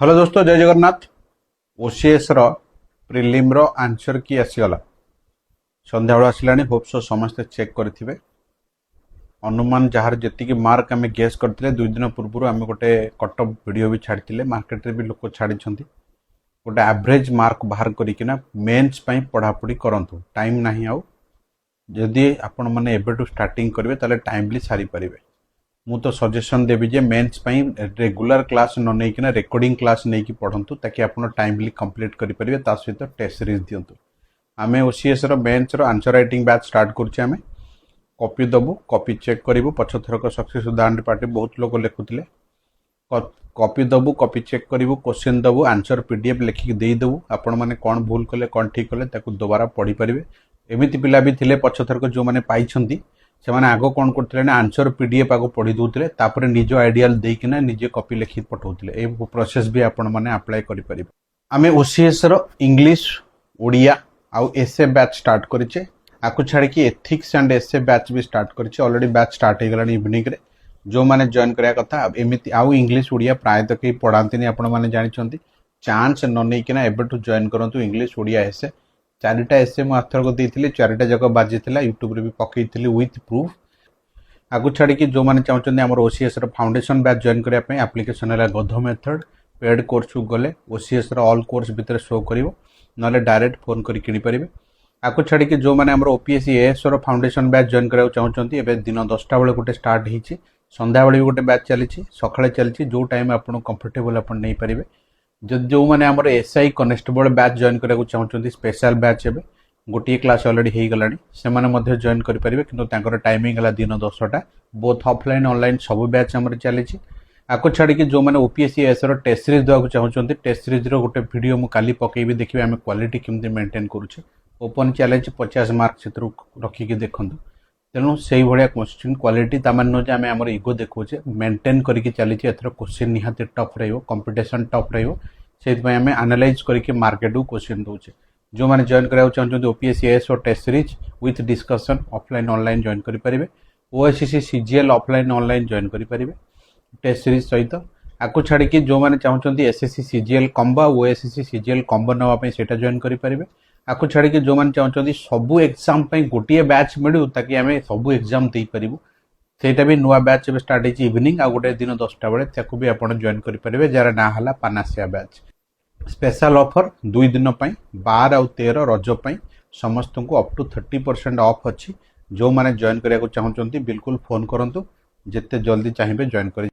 Hello दोस्तों, जय Jagannath. OCS prelim रो answer की आसीगला संध्या बेला आसला। होप सो समस्ते चेक करेंगे। अनुमान जार जी मार्क आम गेस करते 2 दिन पूर्व आम गोटे कटअप वीडियो भी छाड़ी मार्केट रे भी लोक छाड़ी गोटे एवरेज मार्क बाहर करना मेन्स पढ़ापढ़ी करूँ। टाइम ना आउ जदि आपण मैंने एबेटू स्टार्टिंग करेंगे ताले टाइमली सारी पारे। मु तो सजेशन देवी जे मेन्स रेगुलर क्लास न नहीं रेकर्डिंग क्लास नहीं कि पढ़ंतु ताकि आप टाइमली कंप्लीट करेंगे। ता सहित टेस्ट सीरीज दिंतु। आम OCS mains answer writing batch start करुचे। आम कॉपी दबु, कॉपी चेक करूँ। पछ थरक सक्सेस उदाहरण पार्टी बहुत लोग लिखुले। कॉपी दबु, कॉपी चेक करूँ, क्वेश्चन दबु, आंसर पीडीएफ लिखिक देदेबू। आपण मैंने कौन भूल कले कौन ठीक कले दोबारा पढ़ी पारे। एमती पिला भी थिले पछ थरक जो मैंने पाई से आग कौन करते आंसर पीडीएफ आग पढ़ी दूसरे तापर निज आइडियाल देकिना निजे कॉपी लिखि पठाउथिले। ए प्रोसेस भी आपण माने अप्लाई करि परिबे। आमे ओसीएस रो इंग्लिश, ओडिया आउ एसए बैच स्टार्ट करिचे। आकु छाड़ी कि एथिक्स एंड एसए बैच भी स्टार्ट करिचे। ऑलरेडी बैच स्टार्ट हो गलानी इवनिंग रे। जो माने जॉइन करिया कथा एमिति आउ इंग्लिश, ओडिया प्राय तक के पढ़ांतिनी आपण माने जानि छंती। चांस न नै किना एबेटू जॉइन करंतु इंग्लिश, ओडिया, एसए। 4टा एसए मु आथरक देइथिले, 4टा जगह बाजी थिला। यूट्यूब रे भी पकेइथिले विथ प्रूफ। आगु छाड़ी कि जो मैंने चाहते हैं ओसीएस फाउंडेशन बैच जॉइन करने एप्लिकेशन है गध मेथड। पेड कोर्स को गले ओसीएस ऑल कोर्स भितर शो कर ना डायरेक्ट फोन कर किनीपर। आगु छाड़ी कि जो मैंने OPSC as foundation batch join कराया चाहते हैं दिन 10टा बेले गोटे स्टार्ट होती। संध्या बेले भी गोटे बैच चली, सकाଳେ चली। जो टाइम आप कंफर्टेबल आप नहीं पारे। जो मैंने एसआई कनेस्टेबल बैच जॉइन कराया चाहते स्पेशल बैच एवं गोटे क्लास अलरेडी हो गलानी से जॉइन करेंगे। कि टाइमिंग है दिन 10टा। बोथ ऑफलाइन ऑनलाइन सब बैच आम चली। आपको छाड़ी कि जो मैंने ओपीएससी एस टेस्ट सीरीज देवाक चाहते टेस्ट सीरीज गोटे वीडियो मुझे काली पकेबी। देखिए आम क्वालिटी केमती मेंटेन करुचे। ओपन चैलेंज 50 मार्क से रखिकी देखूँ। तेणु से भाया क्वेश्चन क्वालिटी तामान आम आम इगो देखुचे मेंटेन करके चली। एथर क्वेश्चन निहाती टफ कंपटीशन टफ से आम एनालाइज करके मार्केट को क्वेश्चन दौचे। जो मैंने जॉइन कराया चाहते ओपीएससी एस और test series with discussion offline online join करेंगे। OSSC CGL offline online join करेंगे टेस्ट सीरीज सहित। आपको छाड़ी कि जो मैंने चाहते SSC CGL combo, OSSC CGL combo नापी से जॉइन करेंगे। आपको छाड़ी कि जो मैंने चाहते सबू एग्जाम गोटे बैच मिलू ताकि आम सबू एग्जाम दे पारू। सेटा भी नुआ बैच स्टार्ट होती इवनिंग आ गोटे दिन 10टा बेले भी आप जॉइन करेंगे जार ना है पानासिया बैच। स्पेशल ऑफर 2 दिन 12 और 13 रज समस्त को अप टू 30% ऑफ अच्छी। जो मैंने जॉइन कराया चाहते बिल्कुल फोन करूँ जिते जल्दी चाहिए जॉइन कर।